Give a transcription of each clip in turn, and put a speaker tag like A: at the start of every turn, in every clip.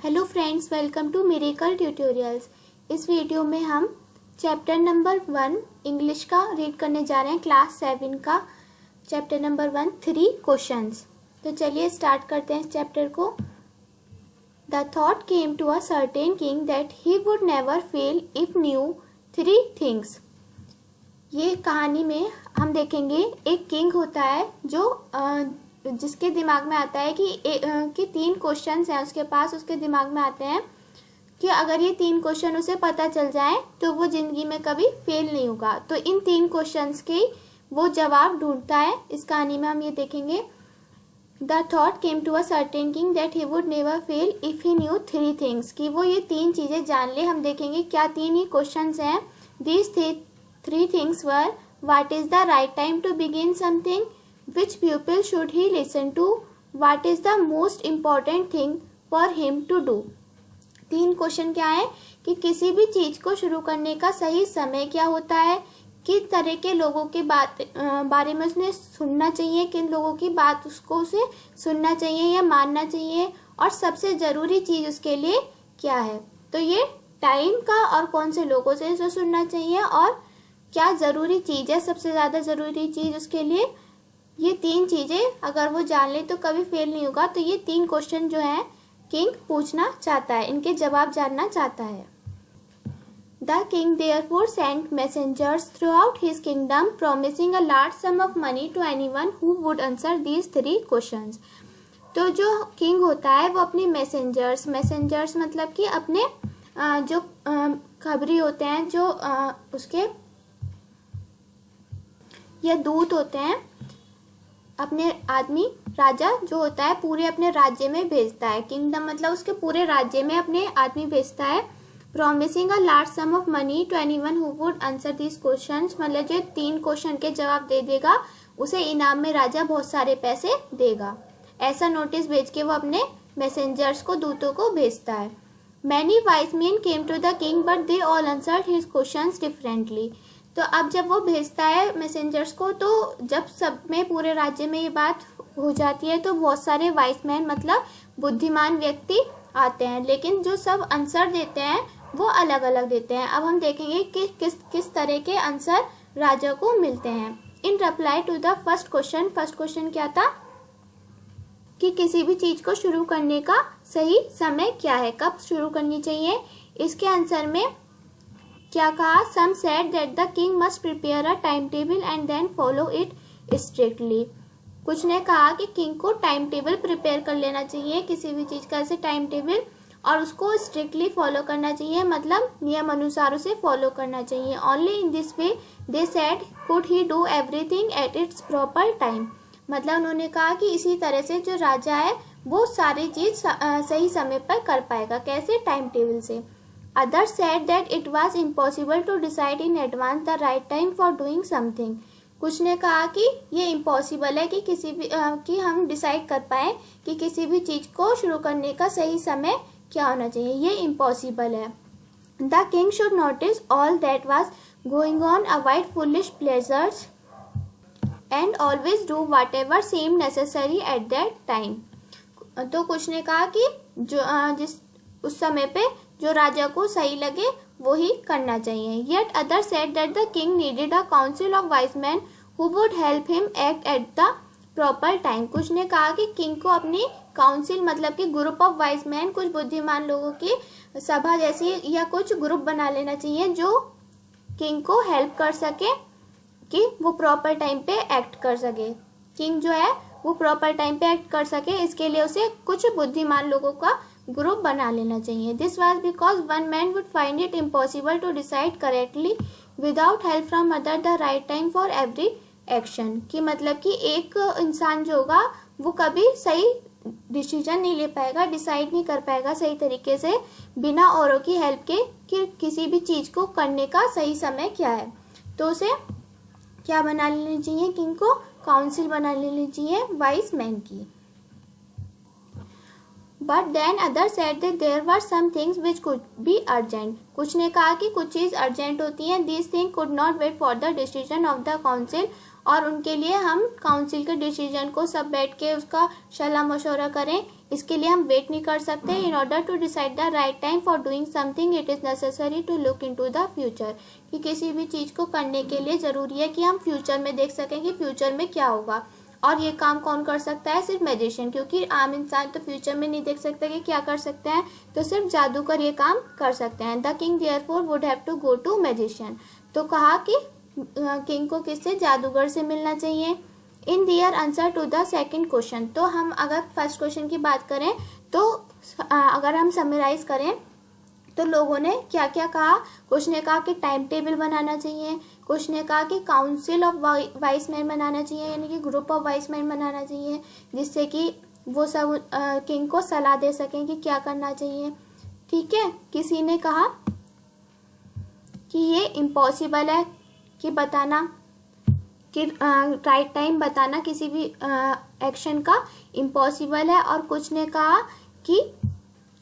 A: Hello friends, welcome to miracle tutorials. इस video में हम चैप्टर नंबर 1 इंग्लिश का रीड करने जा रहे हैं, क्लास 7 का चैप्टर नंबर 1 3 क्वेश्चंस। तो चलिए स्टार्ट करते हैं इस चैप्टर को। The thought came to a certain king that he would never fail if knew 3 things. ये कहानी में हम देखेंगे एक किंग होता है जो जिसके दिमाग में आता है कि 3 क्वेश्चंस हैं उसके पास, उसके दिमाग में आते हैं कि अगर ये 3 क्वेश्चन उसे पता चल जाए तो वो ज़िंदगी में कभी फेल नहीं होगा। तो इन 3 क्वेश्चंस के वो जवाब ढूंढता है। इस कहानी में हम ये देखेंगे। The thought came to a certain king that he would never fail if he knew 3 things, कि वो ये 3 चीज़ें जान ले। हम देखेंगे क्या 3 ही क्वेश्चंस हैं। These 3 things were: what is the right time to begin something, which pupil should he listen to, what is the most important thing for him to do। 3 question क्या है कि किसी भी चीज़ को शुरू करने का सही समय क्या होता है, किस तरह के लोगों के बारे में उसने सुनना चाहिए, किन लोगों की बात उसे सुनना चाहिए या मानना चाहिए, और सबसे ज़रूरी चीज़ उसके लिए क्या है। तो ये टाइम का और कौन से लोगों से उसे सुनना चाहिए और क्या ज़रूरी चीज़ है, सबसे ज़्यादा ज़रूरी चीज़ उसके लिए। ये 3 चीज़ें अगर वो जान ले तो कभी फेल नहीं होगा। तो ये 3 क्वेश्चन जो है किंग पूछना चाहता है, इनके जवाब जानना चाहता है। The king therefore sent messengers throughout his kingdom promising a large sum of money to anyone who would answer these 3 questions. तो जो किंग होता है वो अपने मैसेंजर्स मतलब कि अपने जो खबरी होते हैं, जो उसके ये दूत होते हैं, अपने आदमी राजा जो होता है पूरे अपने राज्य में भेजता है। किंगडम मतलब उसके पूरे राज्य में अपने आदमी भेजता है। Promising a large sum of money to anyone who would answer this questions, मतलब जो 3 क्वेश्चन के जवाब दे देगा उसे इनाम में राजा बहुत सारे पैसे देगा। ऐसा नोटिस भेज के वो अपने मैसेंजर्स को, दूतों को भेजता है। Many wise men came to the king but they all answered his questions differently. तो अब जब वो भेजता है मैसेंजर्स को, तो जब सब में पूरे राज्य में ये बात हो जाती है तो बहुत सारे वाइस मैन मतलब बुद्धिमान व्यक्ति आते हैं, लेकिन जो सब आंसर देते हैं वो अलग अलग देते हैं। अब हम देखेंगे कि किस तरह के आंसर राजा को मिलते हैं। In reply to the first question क्या था कि किसी भी चीज़ को शुरू करने का सही समय क्या है, कब शुरू करनी चाहिए। इसके आंसर में क्या कहा? Some said that the king must prepare a time table and then follow it strictly. कुछ ने कहा कि किंग को टाइम टेबल प्रिपेयर कर लेना चाहिए, किसी भी चीज़ का ऐसे टाइम टेबल, और उसको स्ट्रिक्टली फॉलो करना चाहिए, मतलब नियम अनुसार उसे फॉलो करना चाहिए। Only in this way they said could he do everything at its proper time. मतलब उन्होंने कहा कि इसी तरह से जो राजा है वो सारी चीज़ सही समय पर कर पाएगा। कैसे? टाइम टेबल से। Others said that it was impossible to decide in advance the right time for doing something। कुछ ने कहा कि ये इम्पॉसिबल है कि कि हम डिसाइड कर पाए कि किसी भी चीज़ को शुरू करने का सही समय क्या होना चाहिए, ये इम्पॉसिबल है। The king should notice all that was going on, avoid foolish pleasures and always do whatever seemed necessary at that time। तो कुछ ने कहा कि जिस उस समय पे जो राजा को सही लगे वो ही करना चाहिए। Yet others said that the king needed a council of wise men who would help him act at the proper time। कुछ ने कहा कि किंग को अपनी काउंसिल मतलब कि ग्रुप ऑफ वाइज मैन, कुछ बुद्धिमान लोगों की सभा जैसी या कुछ ग्रुप बना लेना चाहिए जो किंग को हेल्प कर सके कि वो प्रॉपर टाइम पे एक्ट कर सके। किंग जो है वो प्रॉपर टाइम पे एक्ट कर सके, इसके लिए उसे कुछ बुद्धिमान लोगों का ग्रुप बना लेना चाहिए। This was because one man would find it impossible to decide correctly without help from other the right time for every action. कि मतलब कि एक इंसान जो होगा वो कभी सही डिसीजन नहीं ले पाएगा, डिसाइड नहीं कर पाएगा सही तरीके से बिना औरों की हेल्प के कि किसी भी चीज़ को करने का सही समय क्या है। तो उसे क्या बना लेनी चाहिए? किंग को काउंसिल बना लेनी चाहिए वाइज मैन की। But then other said that there were some things which could be urgent. कुछ ने कहा कि कुछ चीज़ अर्जेंट होती हैं। This thing could not wait for the decision of the council, और उनके लिए हम काउंसिल के डिसीजन को सब बैठ के उसका सलाह मशवरा करें, इसके लिए हम वेट नहीं कर सकते. In order to decide the right time for doing something it is necessary to look into the future. कि किसी भी चीज़ को करने के लिए ज़रूरी है कि हम फ्यूचर में देख सकें कि फ्यूचर में क्या होगा. और ये काम कौन कर सकता है? सिर्फ मैजिशियन, क्योंकि आम इंसान तो फ्यूचर में नहीं देख सकता कि क्या कर सकते हैं, तो सिर्फ जादूगर ये काम कर सकते हैं. The king therefore would have to go to magician. तो कहा कि किंग को किससे? जादूगर से मिलना चाहिए. In their answer to the second question. तो हम अगर फर्स्ट क्वेश्चन की बात करें तो अगर हम समराइज करें तो लोगों ने क्या क्या कहा. कुछ ने कहा कि टाइम टेबल बनाना चाहिए, कुछ ने कहा कि काउंसिल ऑफ वाइस मैन बनाना चाहिए, यानी कि ग्रुप ऑफ वाइस मैन बनाना चाहिए, जिससे कि वो सब किंग को सलाह दे सकें कि क्या करना चाहिए. ठीक है. किसी ने कहा कि ये इम्पॉसिबल है कि बताना, कि राइट टाइम बताना किसी भी एक्शन का इम्पॉसिबल है. और कुछ ने कहा कि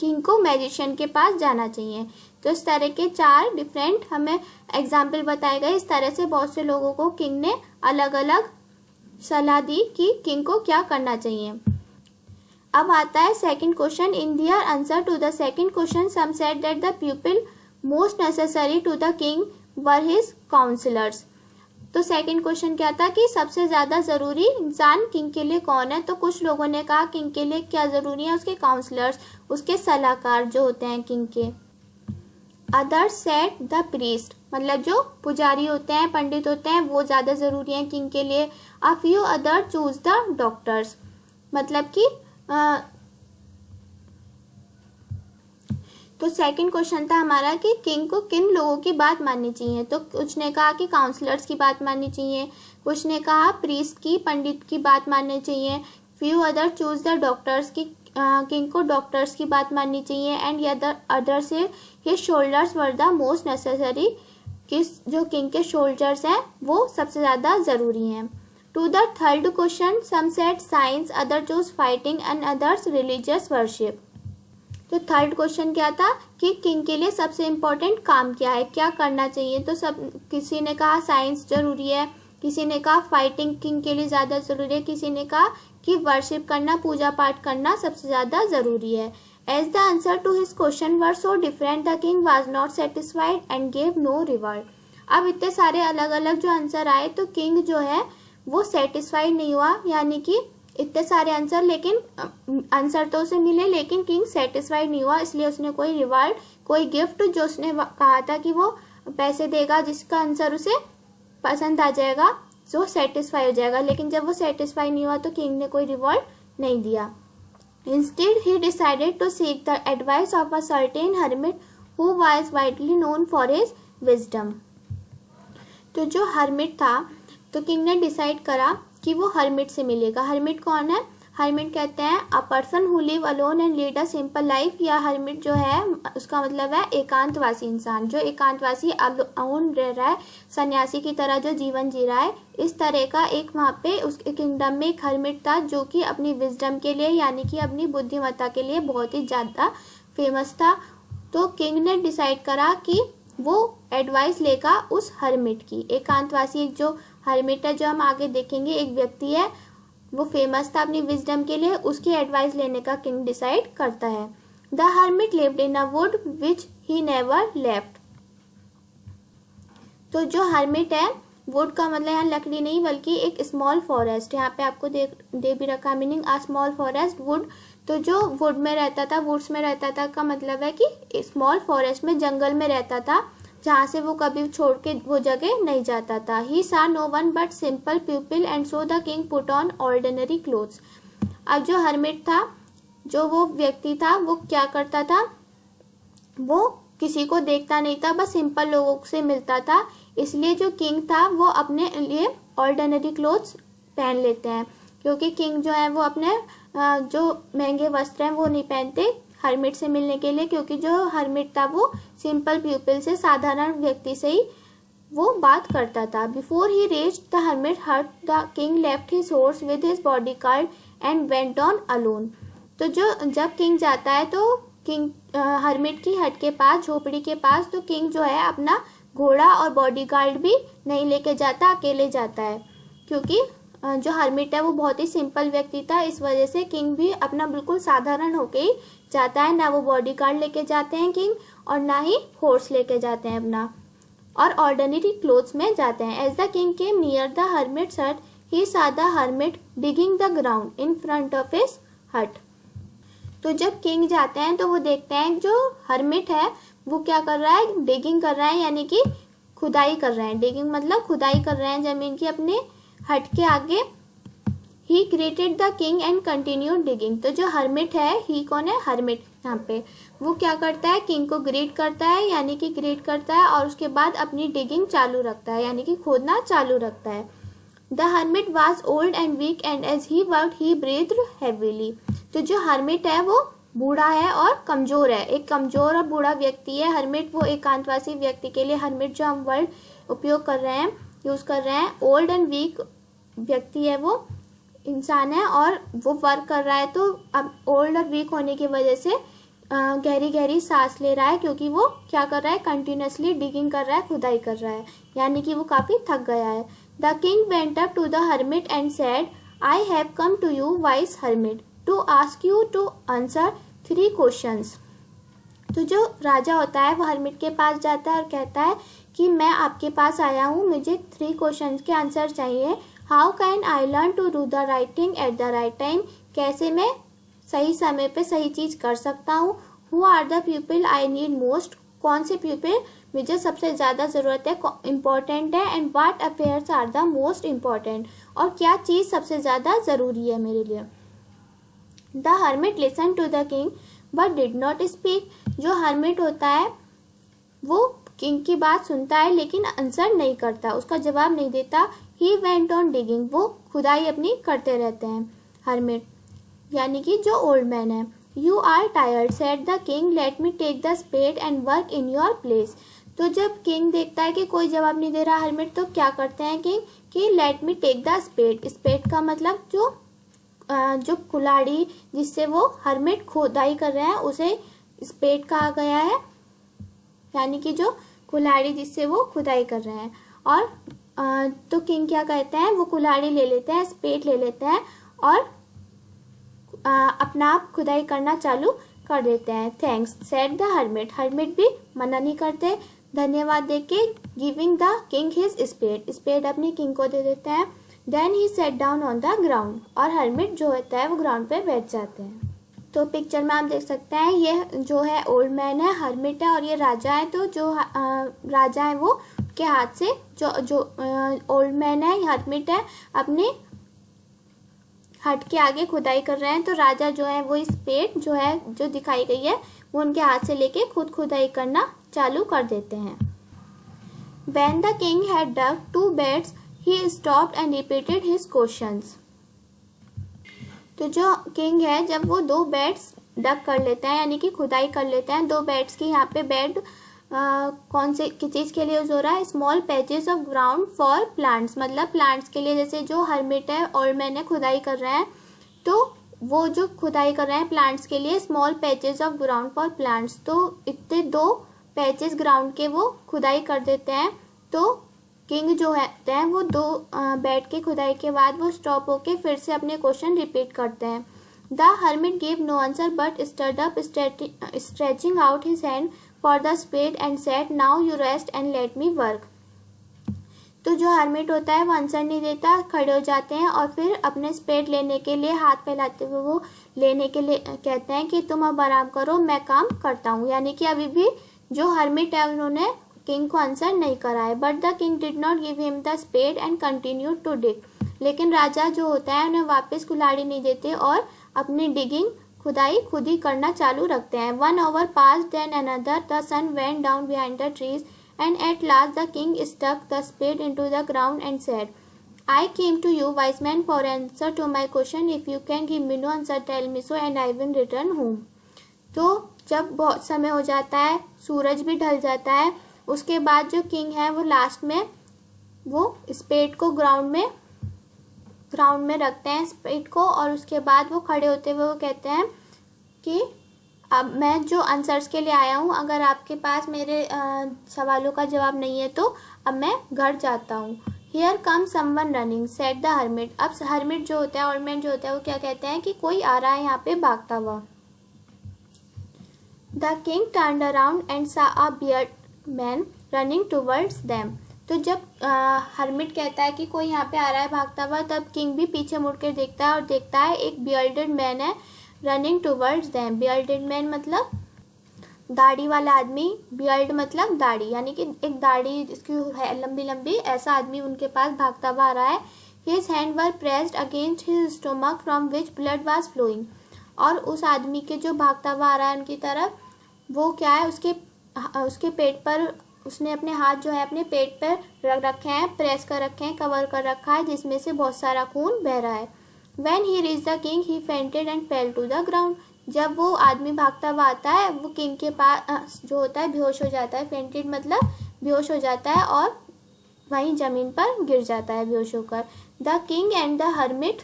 A: किंग को मैजिशियन के पास जाना चाहिए. तो इस तरह के 4 डिफरेंट हमें एग्जाम्पल बताए गए. इस तरह से बहुत से लोगों को किंग ने अलग अलग सलाह दी कि किंग को क्या करना चाहिए. अब आता है second question. In their answer to the second question some said that the people most necessary to the king were his counsellors. तो सेकंड क्वेश्चन क्या था कि सबसे ज्यादा जरूरी इंसान किंग के लिए कौन है. तो कुछ लोगों ने कहा किंग के लिए क्या जरूरी है? उसके काउंसलर्स, उसके सलाहकार जो होते हैं किंग के. अदर्स सेड द प्रीस्ट, मतलब जो पुजारी होते हैं, पंडित होते हैं, वो ज्यादा जरूरी हैं किंग के लिए. A few other choose the doctors, मतलब कि तो सेकंड क्वेश्चन था हमारा कि किंग को किन लोगों की बात माननी चाहिए. तो कुछ ने कहा कि काउंसलर्स की बात माननी चाहिए, कुछ ने कहा प्रीस्ट की, पंडित की बात माननी चाहिए. Few other choose the doctors की, किंग को डॉक्टर्स की बात माननी चाहिए. एंड अदर से his shoulders were the most necessary, कि जो किंग के शोल्डर्स हैं वो सबसे ज़्यादा ज़रूरी हैं. To the third question some said science, other choose fighting and others religious worship. तो थर्ड क्वेश्चन क्या था कि किंग के लिए सबसे इम्पोर्टेंट काम क्या है, क्या करना चाहिए. तो किसी ने कहा साइंस जरूरी है, किसी ने कहा फाइटिंग किंग के लिए ज़्यादा ज़रूरी है, किसी ने कहा कि वर्शिप करना, पूजा पाठ करना सबसे ज़्यादा ज़रूरी है. As the answer to his question were so different the king was not satisfied and gave no reward. अब इतने सारे अलग अलग जो आंसर आए तो किंग जो है वो सेटिस्फाइड नहीं हुआ, यानी कि इतने सारे आंसर, लेकिन आंसर तो उसे मिले लेकिन किंग सेटिस्फाइड नहीं हुआ. इसलिए उसने कोई रिवार्ड, कोई गिफ्ट जो उसने कहा था कि वो पैसे देगा जिसका आंसर उसे पसंद आ जाएगा, जो सेटिस्फाई हो जाएगा, लेकिन जब वो सेटिस्फाई नहीं हुआ तो किंग ने कोई रिवॉर्ड नहीं दिया. Instead he decided to seek the advice of a certain hermit who was widely known for his wisdom. तो जो हर्मिट था, तो किंग ने डिसाइड करा कि वो हर्मिट से मिलेगा. हर्मिट कौन है? हर्मिट कहते हैं a person who live alone and lead a simple life. या हर्मिट जो है उसका मतलब है एकांतवासी इंसान, जो एकांतवासी अलोन रह रहा है, सन्यासी की तरह जो जीवन जी रहा है. इस तरह का एक वहाँ पे उसके किंगडम में एक हर्मिट था जो कि अपनी विजडम के लिए, यानी कि अपनी बुद्धिमत्ता के लिए बहुत ही ज़्यादा फेमस था. तो किंग ने डिसाइड करा कि वो एडवाइस लेगा उस हर्मिट की. एकांतवासी एक जो हर्मिट है, जो हम आगे देखेंगे, एक व्यक्ति है, वो फेमस था अपनी विजडम के लिए, उसकी एडवाइस लेने का किंग डिसाइड करता है. The hermit lived in a would which he never left. तो जो हर्मिट है, वुड का मतलब यहाँ लकड़ी नहीं बल्कि एक स्मॉल फॉरेस्ट, यहाँ पे आपको दे भी रखा meaning a small forest would. तो जो वुड में रहता था, वुड्स में रहता था का मतलब है कि स्मॉल फॉरेस्ट में, जंगल में रहता था, जहाँ से वो कभी छोड़ के वो जगह नहीं जाता था. ही saw no one but simple people and so the king put on ordinary clothes. अब जो हर्मिट था, जो वो व्यक्ति था, वो क्या करता था, वो किसी को देखता नहीं था, बस सिंपल लोगों से मिलता था. इसलिए जो किंग था वो अपने लिए ऑर्डिनरी क्लोथ्स पहन लेते हैं, क्योंकि किंग जो है वो अपने जो महंगे वस्त्र हैं वो नहीं पहनते हर्मिट से मिलने के लिए, क्योंकि जो हर्मिट था वो सिंपल पीपल से, साधारण व्यक्ति से ही वो बात करता था. Before he reached the hermit hut the king left his horse with his bodyguard and went on alone. तो जब किंग जाता है तो किंग हर्मिट की हट के पास, झोपड़ी के पास, तो किंग जो है अपना घोड़ा और बॉडीगार्ड भी नहीं लेके जाता, अकेले जाता है, क्योंकि जो हर्मिट है वो बहुत ही सिंपल व्यक्ति था, इस वजह से किंग भी अपना बिल्कुल साधारण होके ही जाता है। ना वो बॉडीगार्ड लेके जाते हैं किंग, और ना ही हॉर्स लेके जाते हैं अपना, और ऑर्डिनरी क्लोथ्स में जाते हैं। As the king came near the hermit's hut he saw the hermit digging the ground in front of his hut। तो जब किंग जाते हैं तो वो देखते हैं जो हर्मिट है वो क्या कर रहा है, डिगिंग कर रहा है, यानी कि खुदाई कर रहे हैं। डिगिंग मतलब खुदाई कर रहे हैं जमीन की अपने हट के आगे। He greeted the king and continued digging. तो जो हर्मिट है, ही कौन है, हर्मिट यहाँ पे, वो क्या करता है, किंग को ग्रेट करता है, यानी कि ग्रेट करता है, और उसके बाद अपनी डिगिंग चालू रखता है, यानी कि खोदना चालू रखता है। The hermit was old and weak and as he worked he breathed heavily. तो जो हर्मिट है वो बूढ़ा है और कमजोर है, एक कमजोर और बूढ़ा व्यक्ति है हर्मिट। वो एकांतवासी व्यक्ति के लिए हर्मिट जो हम वर्ड उपयोग कर रहे हैं, यूज कर रहे हैं। ओल्ड एंड वीक व्यक्ति है, वो इंसान है और वो वर्क कर रहा है। तो अब ओल्ड और वीक होने की वजह से गहरी गहरी सांस ले रहा है, क्योंकि वो क्या कर रहा है, कंटिन्यूसली डिगिंग कर रहा है, खुदाई कर रहा है, यानी कि वो काफी थक गया है। The king went up to the hermit and said, I have come to you, wise hermit, to ask you to answer 3 questions। तो जो राजा होता है वो हर्मिट के पास जाता है और कहता है कि मैं आपके पास आया हूँ, मुझे 3 क्वेश्चंस के आंसर चाहिए। How can I learn to do the right thing at the right time? कैसे मैं सही समय पे सही चीज कर सकता हूँ। Who are the people I need most? कौन से पीपल मुझे सबसे ज़्यादा ज़रूरत है, इम्पोर्टेंट है। And what affairs are the most important, और क्या चीज़ सबसे ज़्यादा ज़रूरी है मेरे लिए। The hermit listen to the king but did not speak. जो हर्मिट होता है वो किंग की बात सुनता है लेकिन आंसर नहीं करता, उसका जवाब नहीं देता। He went on digging. वो खुदाई अपनी करते रहते हैं हर्मिट, यानी कि जो ओल्ड मैन है। You are tired, said the king. Let me take the spade and work in your place। तो जब किंग देखता है कि कोई जवाब नहीं दे रहा हर्मिट, तो क्या करते हैं किंग कि let me take the spade। Spade का मतलब जो कुल्हाड़ी जिससे वो हर्मिट खुदाई कर रहे हैं उसे स्पेड कहा गया है, यानी कि जो कुल्हाड़ी जिससे वो खुदाई कर रहे हैं। और तो किंग क्या कहते हैं, वो कुल्हाड़ी ले लेते हैं, स्पेड ले लेते हैं और अपना आप खुदाई करना चालू कर देते हैं। Thanks said the hermit. Hermit भी मना नहीं करते, धन्यवाद देके giving the king his spade. Spade अपने किंग को दे देते हैं। Then he sat down on the ground. और हर्मिट जो होता है वो ग्राउंड पे बैठ जाते हैं। तो पिक्चर में आप देख सकते हैं ये जो है ओल्ड मैन है, हर्मिट है, और ये राजा है। तो जो राजा है वो के हाथ से जो ओल्ड मैन है, हर्मिट है, अपने हट के आगे खुदाई कर रहे हैं। तो राजा जो है वो स्पेड जो है जो दिखाई गई है वो उनके हाथ से लेके खुद खुदाई करना चालू कर देते हैं। When the king had dug 2 beds, he stopped and repeated his questions। तो जो किंग है जब वो 2 बेड्स डग कर लेते हैं, यानी कि खुदाई कर लेते हैं, 2 बेड्स की, यहाँ पे बेड कौन से चीज़ के लिए यूज हो रहा है, small patches of ground for plants, मतलब प्लांट्स के लिए। जैसे जो हर्मिट है, ओल्ड मैन है, खुदाई कर रहे हैं, तो वो जो खुदाई कर रहे हैं प्लांट्स के लिए, small patches of ground for plants. तो इतने 2 पैचेस ग्राउंड के वो खुदाई कर देते हैं। तो किंग जो है वो 2 बेड के खुदाई के बाद वो स्टॉप होके फिर से अपने क्वेश्चन रिपीट करते हैं। The hermit give no answer but stood up stretching out his hand for the spade and said, now you rest and let me work। तो जो हर्मिट होता है वो आंसर नहीं देता, खड़े हो जाते हैं और फिर अपने स्पेड लेने के लिए हाथ फैलाते हुए वो लेने के लिए कहते हैं कि तुम अब आराम करो, मैं काम करता हूँ। यानी कि अभी भी जो हर्मिट है उन्होंने किंग को आंसर नहीं करा है। But the king did not give him the spade and continue to dig. लेकिन राजा जो होता है उन्हें वापस कुल्हाड़ी नहीं देते और अपनी डिगिंग खुदाई खुद ही करना चालू रखते हैं। 1 hour passed, then another. The sun went down behind the trees, and at last the king stuck the spade into the ground and said, I came to you, wise man, for answer to my question. If you can give me no answer, tell me so, and I will return home। तो जब बहुत समय हो जाता है, सूरज भी ढल जाता है, उसके बाद जो किंग है वो लास्ट में वो स्पेड को ग्राउंड में रखते हैं स्पेड को, और उसके बाद वो खड़े होते हुए वो कहते हैं कि अब मैं जो आंसर्स के लिए आया हूँ, अगर आपके पास मेरे सवालों का जवाब नहीं है तो अब मैं घर जाता हूँ। Here come someone running said the hermit. अब हर्मिट जो होता है, ओल्ड मैन जो होता है, वो क्या कहते हैं कि कोई आ रहा है यहाँ पे भागता हुआ। The king turned around and saw a beard man running towards them. तो जब हर्मिट कहता है कि कोई यहाँ पे आ रहा है भागता हुआ, तब किंग भी पीछे मुड़ कर देखता है और देखता है एक बियर्डेड मैन है running towards them. Bearded man मतलब दाढ़ी वाला आदमी, बियर्ड मतलब दाढ़ी, यानी कि एक दाढ़ी जिसकी है लंबी लंबी, ऐसा आदमी उनके पास भागता हुआ आ रहा है। His hand were pressed against his stomach from which blood was flowing. और उस आदमी के जो भागता हुआ आ रहा है उनकी तरफ, वो क्या है, उसके पेट पर उसने अपने हाथ जो है अपने पेट पर रख रखे हैं, प्रेस कर रखे हैं, कवर कर रखा है, जिसमें से बहुत सारा खून बह रहा है। When he reached the king, he fainted and fell to the ground. जब वो आदमी भागता हुआ आता है, वो किंग के पास जो होता है बेहोश हो जाता है। फेंटेड मतलब बेहोश हो जाता है और वहीं जमीन पर गिर जाता है बेहोश होकर। The king and the hermit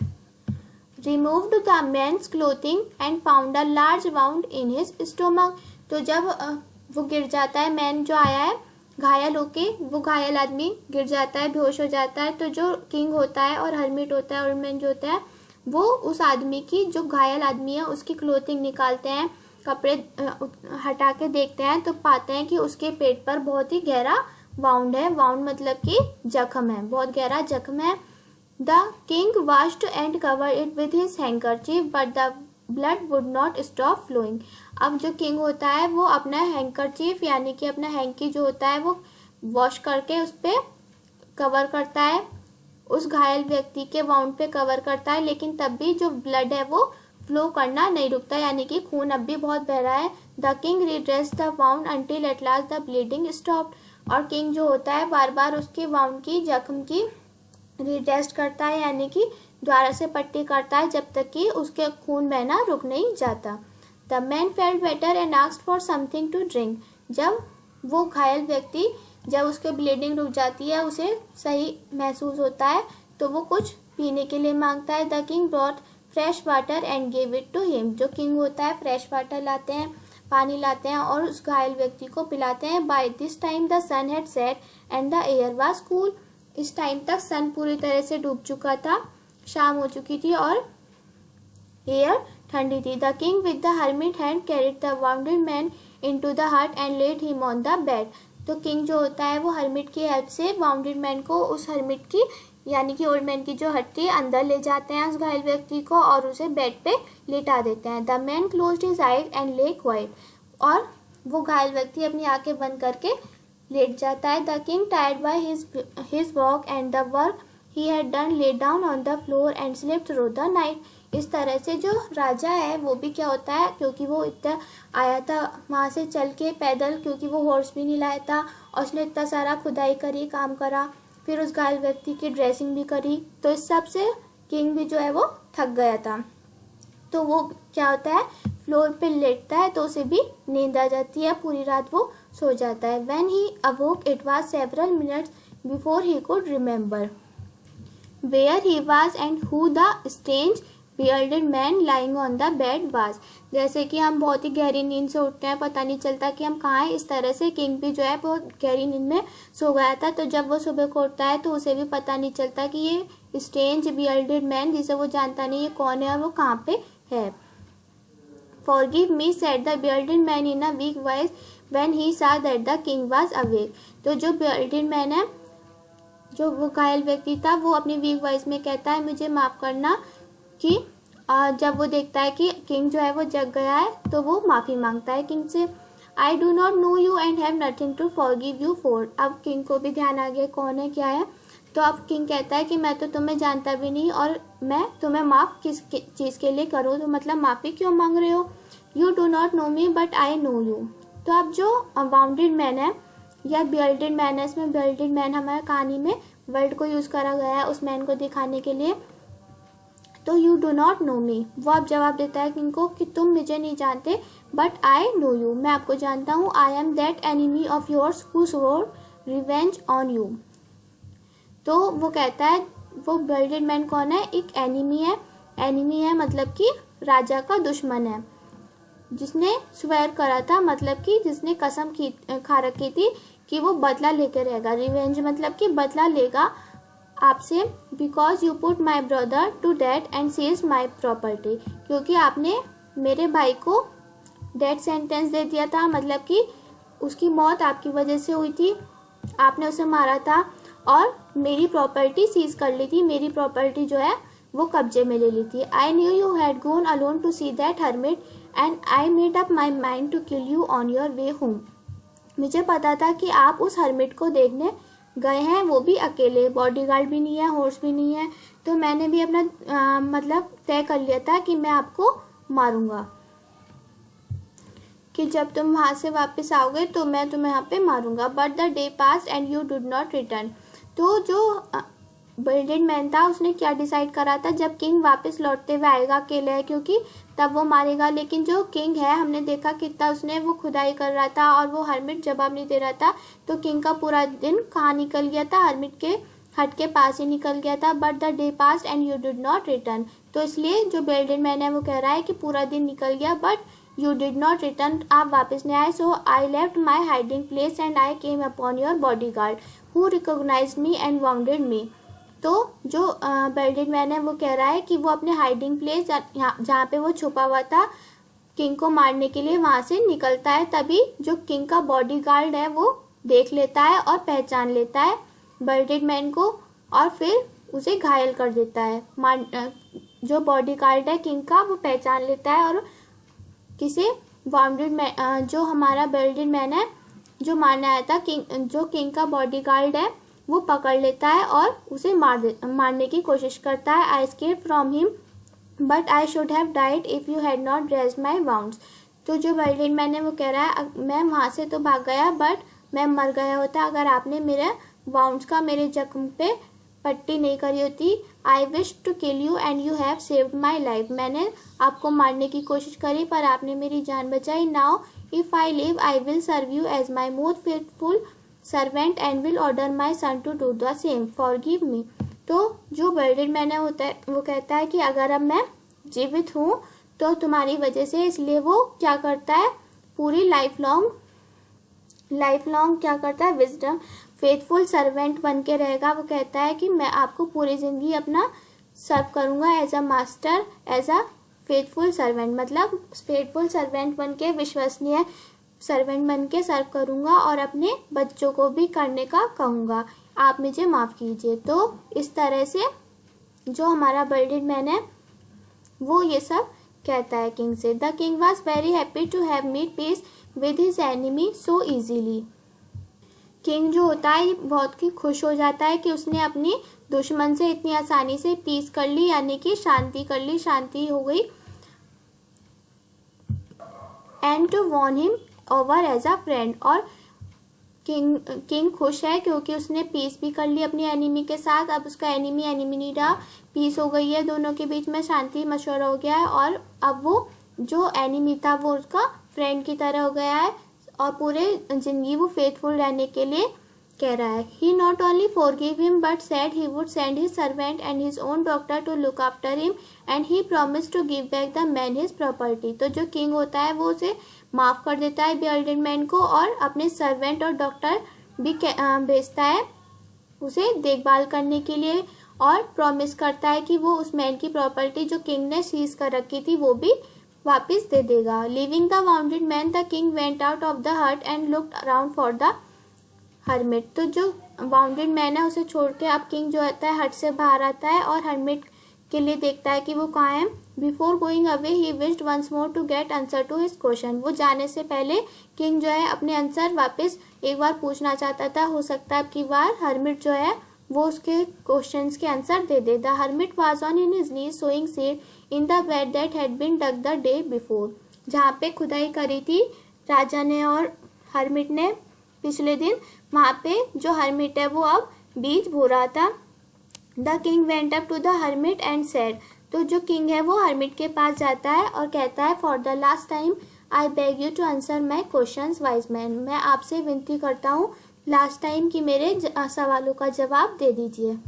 A: removed the man's clothing and found a large wound in his stomach. तो जब वो गिर जाता है, मैन जो आया है घायल होके, वो घायल आदमी गिर जाता है, बेहोश हो जाता है, तो जो किंग होता है और हर्मिट होता है, ओल्ड मैन जो होता है, वो उस आदमी की, जो घायल आदमी है, उसकी क्लोथिंग निकालते हैं, कपड़े हटा के देखते हैं, तो पाते हैं कि उसके पेट पर बहुत ही गहरा वाउंड है। वाउंड मतलब कि जख्म है, बहुत गहरा जख्म है। The king washed and covered it with his handkerchief, but the blood would not stop flowing. अब जो किंग होता है वो अपना हैंकरचीफ यानी कि अपना हैंकी जो होता है वो वॉश करके उस पर कवर करता है, उस घायल व्यक्ति के वाउंड पे कवर करता है, लेकिन तब भी जो ब्लड है वो फ्लो करना नहीं रुकता, यानी कि खून अब भी बहुत बह रहा है। The king redressed the wound until at last the bleeding stopped. और किंग जो होता है बार बार उसके वाउंड की, जख्म की रिड्रेस्ट करता है, यानी कि द्वारा से पट्टी करता है, जब तक कि उसके खून बहना रुक नहीं जाता। The man felt better and asked for something to drink. जब वो घायल व्यक्ति, जब उसके ब्लीडिंग रुक जाती है, उसे सही महसूस होता है, तो वो कुछ पीने के लिए मांगता है। The king brought fresh water and gave it to him. जो किंग होता है फ्रेश वाटर लाते हैं, पानी लाते हैं और उस घायल व्यक्ति को पिलाते हैं। By this time the sun had set and the air was cool. इस टाइम तक सन पूरी तरह से डूब चुका था, शाम हो चुकी थी और एयर ठंडी थी। The king with the hermit hand carried the wounded man into the hut and laid him on the bed. तो किंग जो होता है वो हर्मिट की हेल्प से वाउंडेड मैन को उस हर्मिट की, यानी कि ओल्ड मैन की जो हट थी, अंदर ले जाते हैं उस घायल व्यक्ति को और उसे बेड पे लेटा देते हैं। The man closed his eyes and ले क्वाइट। और वो घायल व्यक्ति अपनी आंखें बंद करके लेट जाता है। The king tired by his walk and the work he had done lay down on the floor and slept through the night. इस तरह से जो राजा है वो भी क्या होता है, क्योंकि वो इतना आया था वहाँ से चल के पैदल, क्योंकि वो हॉर्स भी नहीं लाया था और उसने इतना सारा खुदाई करी, काम करा, फिर उस घायल व्यक्ति की ड्रेसिंग भी करी, तो इस सब से किंग भी जो है वो थक गया था। तो वो क्या होता है, फ्लोर पे लेटता है तो उसे भी नींद आ जाती है, पूरी रात वो सो जाता है। When he awoke, it was several minutes before he could remember where he was and who the strange bearded man lying on the bed was. जैसे कि हम बहुत ही गहरी नींद से उठते हैं, पता नहीं चलता कि हम कहाँ हैं, इस तरह से किंग भी जो है बहुत गहरी नींद में सो गया था। तो जब वो सुबह को उठता है तो उसे भी पता नहीं चलता कि ये स्ट्रेंज बियर्डेड मैन, जिसे वो जानता नहीं है कौन है और वो कहाँ पे है। Forgive me, said the bearded man in a weak voice when he saw that the king was awake. तो जो bearded man है, जो वो घायल व्यक्ति था, वो अपनी वीक वॉइस में कहता है मुझे माफ़ करना, कि जब वो देखता है कि किंग जो है वो जग गया है तो वो माफ़ी मांगता है किंग से। I do not know you and have nothing to forgive you for. अब किंग को भी ध्यान आ गया कौन है क्या है, तो अब किंग कहता है कि मैं तो तुम्हें जानता भी नहीं और मैं तुम्हें माफ़ किस चीज़ के लिए करूँ, तो मतलब माफ़ी क्यों मांग रहे हो। You do not know me but I know you. तो अब जो वाउंडेड मैन है या बियर्डेड मैन है, इसमें बियर्डेड मैन हमारे कहानी में वर्ड को यूज़ करा गया है उस मैन को दिखाने के लिए। तो यू डू नॉट नो मी, वो अब जवाब देता है किंग को कि तुम मुझे नहीं जानते, बट आई नो यू, मैं आपको जानता हूँ। I am that enemy of yours who swore revenge on you. तो वो कहता है, वो बियर्डेड मैन कौन है, एक एनिमी है। एनिमी है मतलब कि राजा का दुश्मन है, जिसने स्वेयर करा था, मतलब कि जिसने कसम खा रखी थी कि वो बदला लेकर रहेगा। रिवेंज मतलब कि बदला लेगा आपसे, because you put my brother to death and seize my property, क्योंकि आपने मेरे भाई को डेथ सेंटेंस दे दिया था, मतलब कि उसकी मौत आपकी वजह से हुई थी, आपने उसे मारा था और मेरी प्रॉपर्टी सीज कर ली थी, मेरी प्रॉपर्टी जो है वो कब्जे में ले ली थी। I knew you had gone alone to see that hermit and I made up my mind to kill you on your way home. मुझे पता था कि आप उस हर्मिट को देखने गए हैं, वो भी अकेले, बॉडीगार्ड भी नहीं है, हॉर्स भी नहीं है, तो मैंने भी अपना मतलब तय कर लिया था कि मैं आपको मारूंगा, कि जब तुम वहाँ से वापस आओगे तो मैं तुम्हें यहाँ पे मारूंगा। But the day pass and you did not return. तो जो बिल्डेड मैन था उसने क्या डिसाइड करा था, जब किंग वापस लौटते हुए आएगा, अकेले है क्योंकि तब वो मारेगा, लेकिन जो किंग है हमने देखा कितना उसने वो खुदाई कर रहा था और वो हर्मिट जवाब नहीं दे रहा था, तो किंग का पूरा दिन कहाँ निकल गया था, हर्मिट के हट के पास ही निकल गया था। But the day pass and you did not return, तो इसलिए जो बिल्डेड मैन है वो कह रहा है कि पूरा दिन निकल गया but you did not return, आप वापस नहीं आए। So I left my hiding place and I came upon your body guard who recognised me and wounded me. तो जो बिल्डेड मैन है वो कह रहा है कि वो अपने हाइडिंग प्लेस जहाँ पे वो छुपा हुआ था किंग को मारने के लिए, वहाँ से निकलता है, तभी जो किंग का बॉडी गार्ड है वो देख लेता है और पहचान लेता है बिल्डेड मैन को और फिर उसे घायल कर देता है। जो बॉडी गार्ड है किंग का वो पहचान लेता है और किसे, वाउंडेड मैन, जो हमारा बिल्डेड मैन है जो मारने आया था जो किंग का बॉडी गार्ड है वो पकड़ लेता है और उसे मारने की कोशिश करता है। I escaped from him but I should have died if you had not dressed my wounds. तो जो बिल्डेड मैन है वो कह रहा है मैं वहाँ से तो भाग गया बट मैं मर गया होता अगर आपने मेरे वाउंड्स का मेरे जख्म पे पट्टी नहीं करी होती। I wish to kill you and you have saved my life, मैंने आपको मारने की कोशिश करी पर आपने मेरी जान बचाई। Now if I live I will serve you as my most faithful servant and will order my son to do the same, forgive me. तो जो बिल्डेड मैन है वो कहता है कि अगर अब मैं जीवित हूँ तो तुम्हारी वजह से, इसलिए वो क्या करता है पूरी लाइफ लॉन्ग क्या करता है विजडम फेथफुल सर्वेंट बन के रहेगा। वो कहता है कि मैं आपको पूरी जिंदगी अपना सर्व करूंगा as a master, as a faithful servant, मतलब फेथफुल सर्वेंट बन के, विश्वसनीय सर्वेंट बन के सर्व करूंगा और अपने बच्चों को भी करने का कहूंगा, आप मुझे माफ कीजिए। तो इस तरह से जो हमारा बिल्डेड मैन है वो ये सब कहता है किंग से। The king was very happy to have made peace with his enemy so easily. King जो होता है बहुत ही खुश हो जाता है कि उसने अपनी दुश्मन से इतनी आसानी से पीस कर ली, यानी कि शांति कर ली, शांति हो गई। And to won him over as a friend, और किंग खुश है क्योंकि उसने पीस भी कर ली अपनी एनिमी के साथ। अब उसका एनिमी नहीं रहा, पीस हो गई है, दोनों के बीच में शांति मशवरा हो गया है और अब वो जो एनिमी था वो उसका फ्रेंड की तरह हो गया है और पूरे जिंदगी वो फेथफुल रहने के लिए कह रहा है। He not only forgive him but said he would send his servant and his own doctor to look after him and he promise to give back the man his property. तो जो king होता है वो उसे माफ कर देता है बिल्डेड मैन को और अपने सर्वेंट और डॉक्टर भी भेजता है उसे देखभाल करने के लिए और प्रॉमिस करता है कि वो उस मैन की प्रॉपर्टी जो किंग ने सीज कर रखी थी वो भी वापस दे देगा। Leaving the wounded man the king went out of the hut and looked around for the hermit. तो जो वाउंडेड मैन है उसे छोड़ के अब किंग जो होता है हट से बाहर आता है और हर्मिट के लिए देखता है कि वो कहाँ है। Before going away he wished once more to get answer to his question. वो जाने से पहले किंग जो है अपने आंसर वापस एक बार पूछना चाहता था, हो सकता है अब की बार हर्मिट जो है वो उसके क्वेश्चंस के आंसर दे दे। The hermit was on in his knees sowing seed in the bed that had been dug the day before. जहाँ पे खुदाई करी थी राजा ने और हर्मिट ने पिछले दिन, वहाँ पे जो हर्मिट है वो अब बीज बो रहा था। The king went up to the hermit and said. तो जो किंग है वो हर्मिट के पास जाता है और कहता है for the last time I beg you to answer my questions wise man. मैं आपसे विनती करता हूँ लास्ट टाइम कि मेरे सवालों का जवाब दे दीजिए।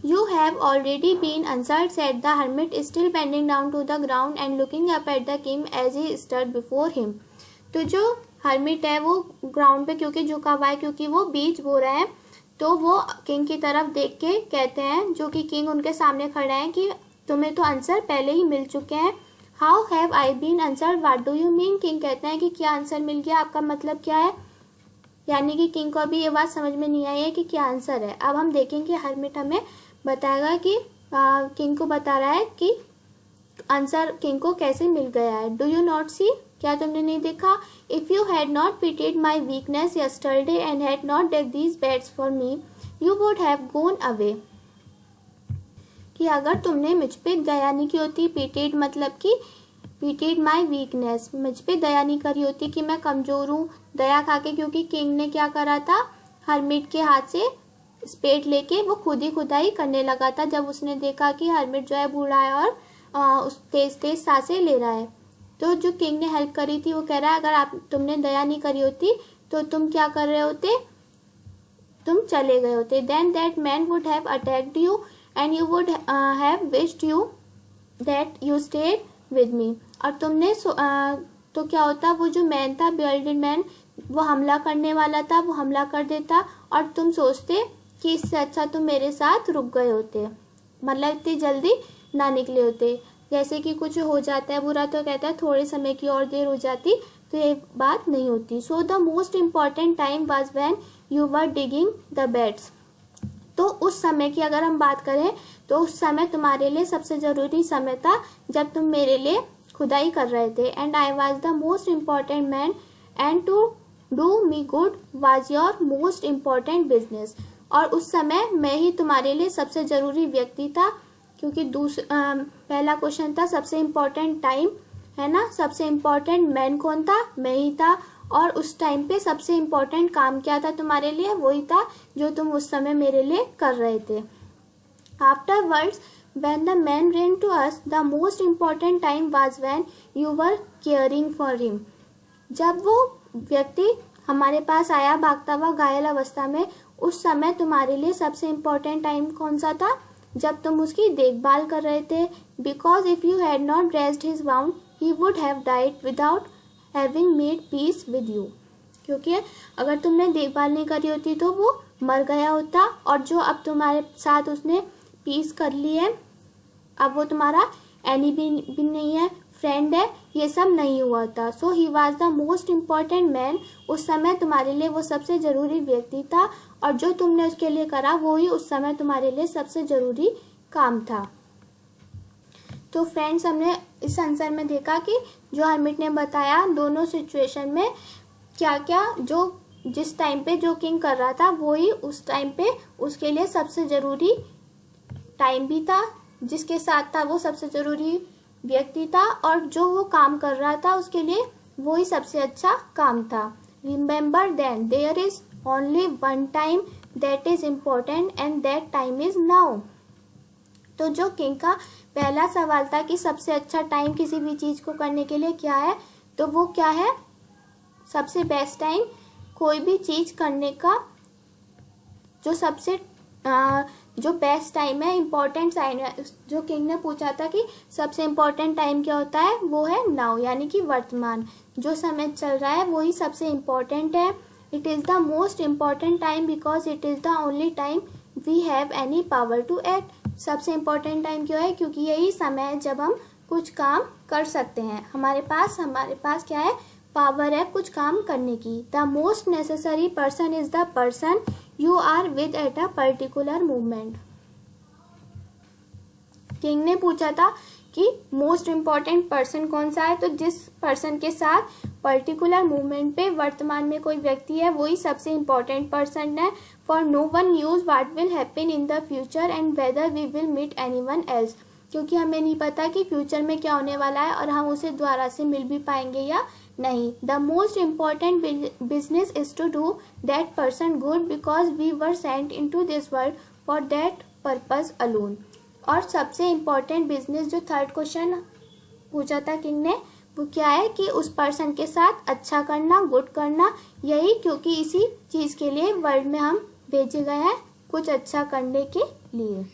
A: You have already been answered, said the hermit, still bending down to the ground and looking up at the king as he stood before him. तो जो हर्मिट है वो ग्राउंड पे क्योंकि झुका हुआ है क्योंकि वो बीज बो रहा है, तो वो किंग की तरफ देख के कहते हैं, जो कि किंग उनके सामने खड़े हैं, कि तुम्हें तो आंसर पहले ही मिल चुके हैं। How have I been answer, what do you mean. King कहते हैं कि क्या आंसर मिल गया, आपका मतलब क्या है। यानी कि किंग को अभी ये बात समझ में नहीं आई है कि क्या आंसर है। अब हम देखेंगे हरमिट हमें बताएगा कि किंग को बता रहा है कि आंसर किंग को कैसे मिल गया है। डू यू नॉट सी, क्या तुमने नहीं देखा। If you had not pitied my weakness yesterday and had not dug these beds for me you would have gone away. कि अगर तुमने मुझ पे दया नहीं की होती, पिटेड मतलब कि पिटेड माई वीकनेस, मुझ पे दया नहीं करी होती कि मैं कमजोर हूँ, दया खा के, क्योंकि किंग ने क्या करा था, हरमिट के हाथ से स्पेड लेके वो खुद ही खुदाई करने लगा था जब उसने देखा कि हरमिट जो है बूढ़ा है और उस तेज तेज सांसें ले रहा है। तो जो किंग ने हेल्प करी थी वो कह रहा है अगर तुमने दया नहीं करी होती तो तुम क्या कर रहे होते, तुम चले गए होते। Then that man would have attacked you and you would have wished you that you stayed with me. और तुमने तो क्या होता, वो जो मैन था, बियर्डेड मैन, वो हमला करने वाला था, वो हमला कर देता और तुम सोचते कि इससे अच्छा तुम मेरे साथ रुक गए होते, मतलब इतनी जल्दी ना निकले होते। जैसे कि कुछ हो जाता है बुरा तो कहता है थोड़े समय की और देर हो जाती तो ये बात नहीं होती। So the most important time was when you were digging the beds. तो उस समय की अगर हम बात करें तो उस समय तुम्हारे लिए सबसे ज़रूरी समय था जब तुम मेरे लिए खुदाई कर रहे थे। And I was the most important man and to do me good was your most important business. और उस समय मैं ही तुम्हारे लिए सबसे ज़रूरी व्यक्ति था, क्योंकि पहला क्वेश्चन था सबसे इम्पॉर्टेंट टाइम, है ना, सबसे इम्पॉर्टेंट मैन कौन था, मैं ही था। और उस टाइम पे सबसे इम्पॉर्टेंट काम क्या था तुम्हारे लिए, वही था जो तुम उस समय मेरे लिए कर रहे थे। Afterwards when the man ran to us the most important time was when you were caring for him। जब वो व्यक्ति हमारे पास आया भागता हुआ घायल अवस्था में, उस समय तुम्हारे लिए सबसे इम्पोर्टेंट टाइम कौन सा था, जब तुम उसकी देखभाल कर रहे थे। Because if you had not dressed his wound he would have died without having made peace with you. क्योंकि अगर तुमने देखभाल नहीं करी होती तो वो मर गया होता, और जो अब तुम्हारे साथ उसने पीस कर ली है, अब वो तुम्हारा एनी भी नहीं है, फ्रेंड है, ये सब नहीं हुआ था। So he was the most important man. उस समय तुम्हारे लिए वो सबसे ज़रूरी व्यक्ति था, और जो तुमने उसके लिए करा वो ही उस समय तुम्हारे लिए सबसे ज़रूरी काम था। तो फ्रेंड्स, हमने इस आंसर में देखा कि जो हरमिट ने बताया दोनों सिचुएशन में क्या क्या, जो जिस टाइम पे जो किंग कर रहा था वो ही उस टाइम पे उसके लिए सबसे ज़रूरी टाइम भी था, जिसके साथ था वो सबसे ज़रूरी व्यक्ति था, और जो वो काम कर रहा था उसके लिए वो ही सबसे अच्छा काम था। Remember then there is only one time that is important and that time is now. तो जो किंग का पहला सवाल था कि सबसे अच्छा टाइम किसी भी चीज़ को करने के लिए क्या है, तो वो क्या है, सबसे बेस्ट टाइम कोई भी चीज़ करने का जो सबसे जो बेस्ट टाइम है, इम्पोर्टेंट टाइम है, जो किंग ने पूछा था कि सबसे इम्पोर्टेंट टाइम क्या होता है, वो है नाउ, यानी कि वर्तमान, जो समय चल रहा है वही सबसे इम्पोर्टेंट है। It is the most important time because it is the only time we have any power to act. सबसे इम्पोर्टेंट टाइम क्यों है, क्योंकि यही समय है जब हम कुछ काम कर सकते हैं, हमारे पास क्या है, पावर है कुछ काम करने की। The most necessary person is the person you are with at a particular movement. King ने पूछा था कि मोस्ट इम्पॉर्टेंट पर्सन कौन सा है, तो जिस पर्सन के साथ पर्टिकुलर मूवमेंट पे वर्तमान में कोई व्यक्ति है वही सबसे इम्पॉर्टेंट पर्सन है। For no one knows what will happen in the future and whether we will meet anyone else. क्योंकि हमें नहीं पता कि फ्यूचर में क्या होने वाला है और हम उसे दोबारा से मिल भी पाएंगे या नहीं। The most important business is to do that person good because we were sent into this world for that purpose alone. और सबसे इम्पॉर्टेंट बिजनेस जो थर्ड क्वेश्चन पूछा था किंग ने, वो क्या है कि उस पर्सन के साथ अच्छा करना, गुड करना, यही, क्योंकि इसी चीज़ के लिए वर्ल्ड में हम भेजे गए हैं, कुछ अच्छा करने के लिए।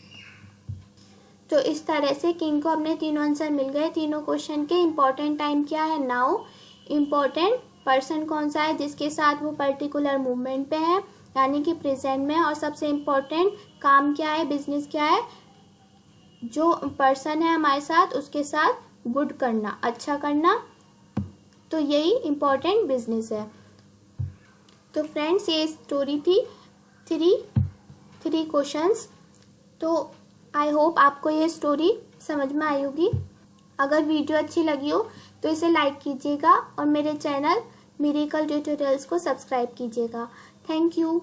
A: तो इस तरह से किंग को अपने तीनों आंसर मिल गए तीनों क्वेश्चन के। इम्पॉर्टेंट टाइम क्या है, नाउ। इम्पॉर्टेंट पर्सन कौन सा है जिसके साथ वो पर्टिकुलर मूवमेंट पे है, यानी कि प्रेजेंट में। और सबसे इम्पोर्टेंट काम क्या है, बिजनेस क्या है, जो पर्सन है हमारे साथ उसके साथ गुड करना, अच्छा करना, तो यही इम्पोर्टेंट बिजनेस है। तो फ्रेंड्स ये स्टोरी थी थ्री क्वेश्चंस। तो आई होप आपको ये स्टोरी समझ में आई होगी। अगर वीडियो अच्छी लगी हो तो इसे लाइक कीजिएगा और मेरे चैनल मिरेकल ट्यूटोरियल्स को सब्सक्राइब कीजिएगा। Thank you.